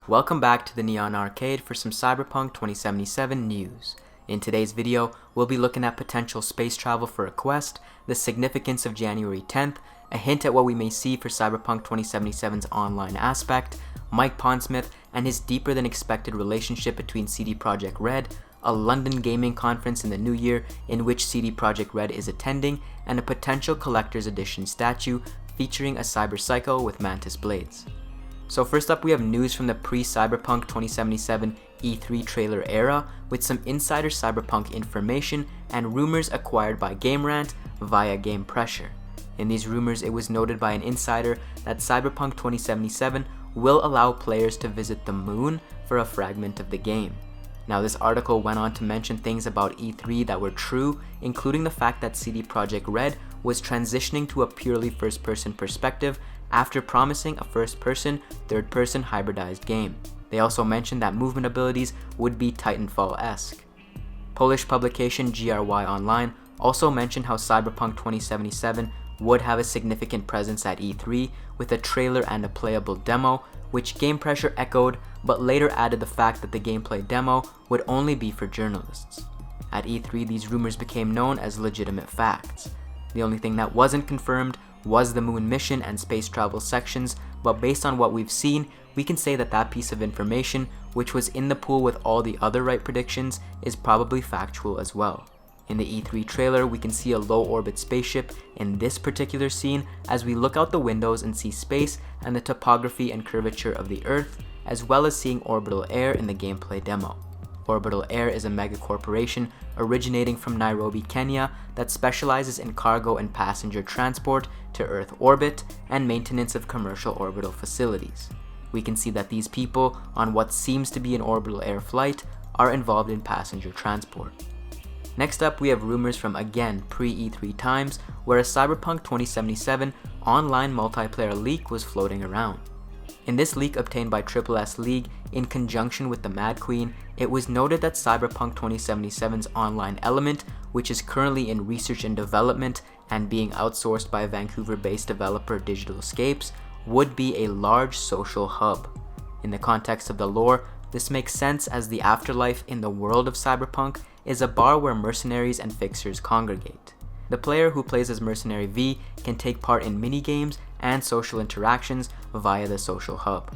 Welcome back to the TheNeonArcade for some Cyberpunk 2077 news. In today's video, we'll be looking at potential space travel for a quest, the significance of January 10th, a hint at what we may see for Cyberpunk 2077's online aspect, Mike Pondsmith and his deeper than expected relationship between CD Projekt Red, a London gaming conference in the new year in which CD Projekt Red is attending, and a potential collector's edition statue featuring a cyberpsycho with mantis blades. So first up, we have news from the pre-Cyberpunk 2077 E3 trailer era with some insider Cyberpunk information and rumors acquired by GameRant via GamePressure. In these rumors, it was noted by an insider that Cyberpunk 2077 will allow players to visit the moon for a fragment of the game. Now, this article went on to mention things about E3 that were true, including the fact that CD Projekt Red was transitioning to a purely first-person perspective after promising a first-person, third-person hybridized game. They also mentioned that movement abilities would be Titanfall-esque. Polish publication GRYonline also mentioned how Cyberpunk 2077 would have a significant presence at E3 with a trailer and a playable demo, which GamePressure echoed, but later added the fact that the gameplay demo would only be for journalists. At E3, these rumors became known as legitimate facts. The only thing that wasn't confirmed was the moon mission and space travel sections, but based on what we've seen, we can say that that piece of information, which was in the pool with all the other right predictions, is probably factual as well. In the E3 trailer, we can see a low-orbit spaceship in this particular scene as we look out the windows and see space and the topography and curvature of the Earth, as well as seeing Orbital Air in the gameplay demo. Orbital Air is a megacorporation originating from Nairobi, Kenya that specializes in cargo and passenger transport to Earth orbit and maintenance of commercial orbital facilities. We can see that these people, on what seems to be an Orbital Air flight, are involved in passenger transport. Next up, we have rumors from, again, pre-E3 times, where a Cyberpunk 2077 online multiplayer leak was floating around. In this leak obtained by SSS League in conjunction with the Mad Queen, it was noted that Cyberpunk 2077's online element, which is currently in research and development and being outsourced by Vancouver-based developer Digital Escapes, would be a large social hub. In the context of the lore, this makes sense as the afterlife in the world of Cyberpunk is a bar where mercenaries and fixers congregate. The player who plays as Mercenary V can take part in mini-games and social interactions via the social hub.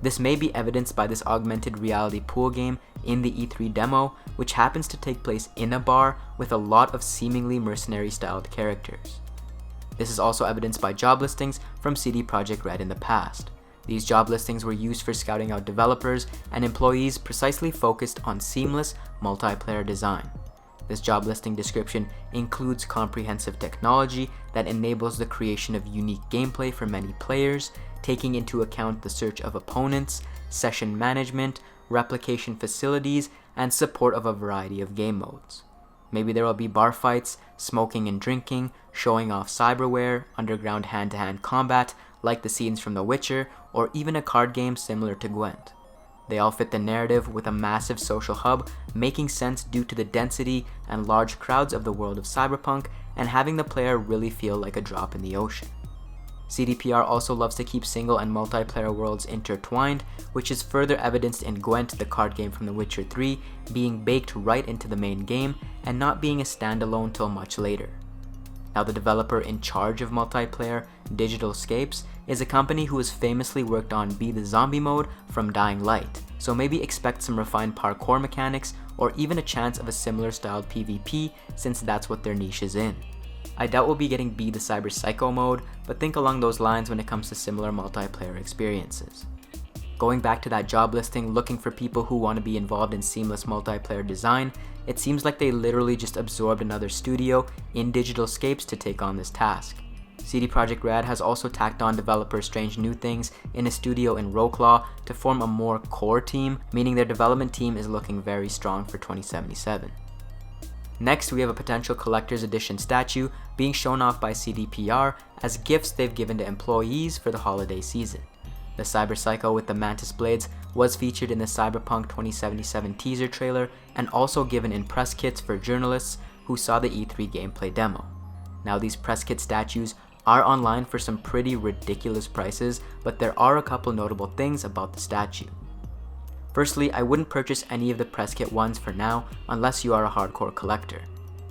This may be evidenced by this augmented reality pool game in the E3 demo, which happens to take place in a bar with a lot of seemingly mercenary-styled characters. This is also evidenced by job listings from CD Projekt Red in the past. These job listings were used for scouting out developers and employees precisely focused on seamless multiplayer design. This job listing description includes comprehensive technology that enables the creation of unique gameplay for many players, taking into account the search of opponents, session management, replication facilities, and support of a variety of game modes. Maybe there will be bar fights, smoking and drinking, showing off cyberware, underground hand-to-hand combat like the scenes from The Witcher, or even a card game similar to Gwent. They all fit the narrative with a massive social hub, making sense due to the density and large crowds of the world of Cyberpunk and having the player really feel like a drop in the ocean. CDPR also loves to keep single and multiplayer worlds intertwined, which is further evidenced in Gwent, the card game from The Witcher 3, being baked right into the main game and not being a standalone till much later. Now, the developer in charge of multiplayer, Digital Escapes, is a company who has famously worked on Be the Zombie mode from Dying Light, so maybe expect some refined parkour mechanics or even a chance of a similar styled PvP since that's what their niche is in. I doubt we'll be getting Be the Cyberpsycho mode, but think along those lines when it comes to similar multiplayer experiences. Going back to that job listing looking for people who want to be involved in seamless multiplayer design, it seems like they literally just absorbed another studio in Digital Escapes to take on this task. CD Projekt Red has also tacked on developer Strange New Things in a studio in Wroclaw to form a more core team, meaning their development team is looking very strong for 2077. Next, we have a potential collector's edition statue being shown off by CDPR as gifts they've given to employees for the holiday season. The cyberpsycho with the mantis blades was featured in the Cyberpunk 2077 teaser trailer and also given in press kits for journalists who saw the E3 gameplay demo. Now, these press kit statues are online for some pretty ridiculous prices, but there are a couple notable things about the statue. Firstly, I wouldn't purchase any of the press kit ones for now unless you are a hardcore collector.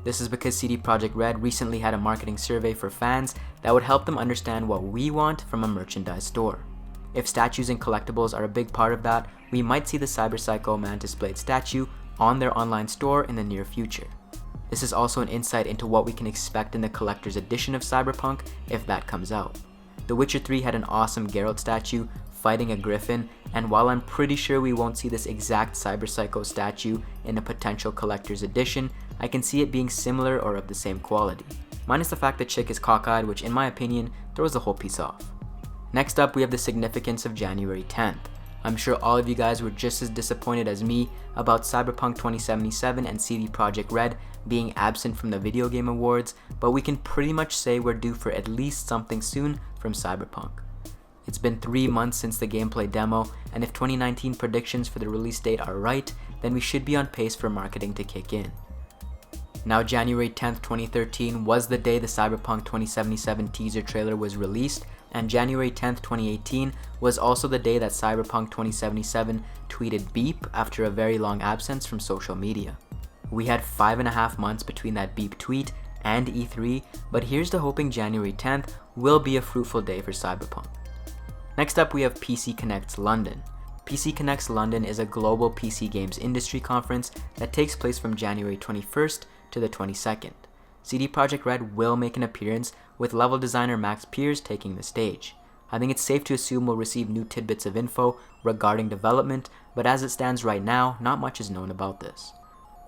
This is because CD Projekt Red recently had a marketing survey for fans that would help them understand what we want from a merchandise store. If statues and collectibles are a big part of that, we might see the cyberpsycho mantis blade statue on their online store in the near future. This is also an insight into what we can expect in the collector's edition of Cyberpunk if that comes out. The Witcher 3 had an awesome Geralt statue fighting a griffin, and while I'm pretty sure we won't see this exact cyberpsycho statue in a potential collector's edition, I can see it being similar or of the same quality. Minus the fact that Chick is cockeyed, which in my opinion throws the whole piece off. Next up, we have the significance of January 10th. I'm sure all of you guys were just as disappointed as me about Cyberpunk 2077 and CD Projekt Red being absent from the video game awards, but we can pretty much say we're due for at least something soon from Cyberpunk. It's been 3 months since the gameplay demo, and if 2019 predictions for the release date are right, then we should be on pace for marketing to kick in. Now, January 10th, 2013 was the day the Cyberpunk 2077 teaser trailer was released, and January 10th, 2018 was also the day that Cyberpunk 2077 tweeted beep after a very long absence from social media. We had 5.5 months between that beep tweet and E3, but here's to hoping January 10th will be a fruitful day for Cyberpunk. Next up, we have PC Connect's London. PC Connect's London is a global PC games industry conference that takes place from January 21st to the 22nd. CD Projekt Red will make an appearance, with level designer Max Piers taking the stage. I think it's safe to assume we'll receive new tidbits of info regarding development, but as it stands right now, not much is known about this.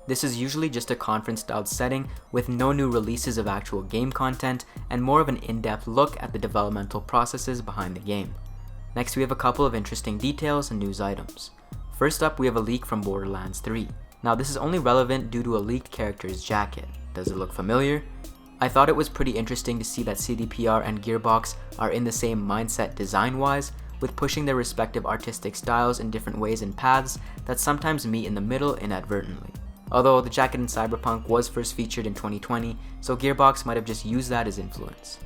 This is usually just a conference-styled setting with no new releases of actual game content and more of an in-depth look at the developmental processes behind the game. Next, we have a couple of interesting details and news items. First up, we have a leak from Borderlands 3. Now, this is only relevant due to a leaked character's jacket. Does it look familiar? I thought it was pretty interesting to see that CDPR and Gearbox are in the same mindset design-wise, with pushing their respective artistic styles in different ways and paths that sometimes meet in the middle inadvertently. Although the jacket in Cyberpunk was first featured in 2020, so Gearbox might have just used that as influence.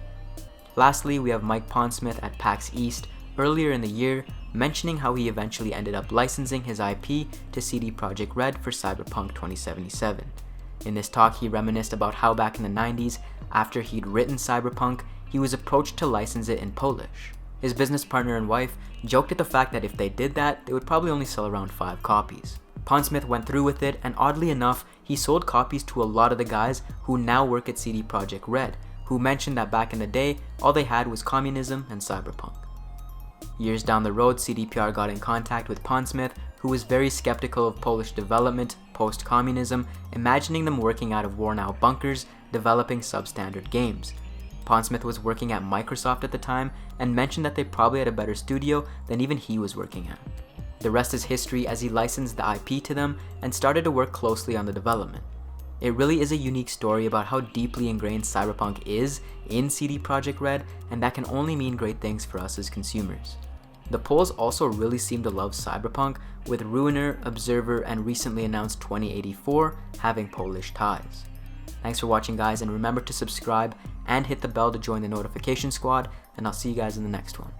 Lastly, we have Mike Pondsmith at PAX East earlier in the year mentioning how he eventually ended up licensing his IP to CD Projekt Red for Cyberpunk 2077. In this talk, he reminisced about how back in the 90s, after he'd written Cyberpunk, he was approached to license it in Polish. His business partner and wife joked at the fact that if they did that, they would probably only sell around 5 copies. Pondsmith went through with it, and oddly enough, he sold copies to a lot of the guys who now work at CD Projekt Red, who mentioned that back in the day, all they had was communism and Cyberpunk. Years down the road, CDPR got in contact with Pondsmith, who was very skeptical of Polish development post-communism, imagining them working out of worn-out bunkers, developing substandard games. Pondsmith was working at Microsoft at the time, and mentioned that they probably had a better studio than even he was working at. The rest is history, as he licensed the IP to them and started to work closely on the development. It really is a unique story about how deeply ingrained Cyberpunk is in CD Projekt Red, and that can only mean great things for us as consumers. The Poles also really seem to love Cyberpunk, with Ruiner, Observer, and recently announced 2084 having Polish ties. Thanks for watching, guys, and remember to subscribe and hit the bell to join the notification squad, and I'll see you guys in the next one.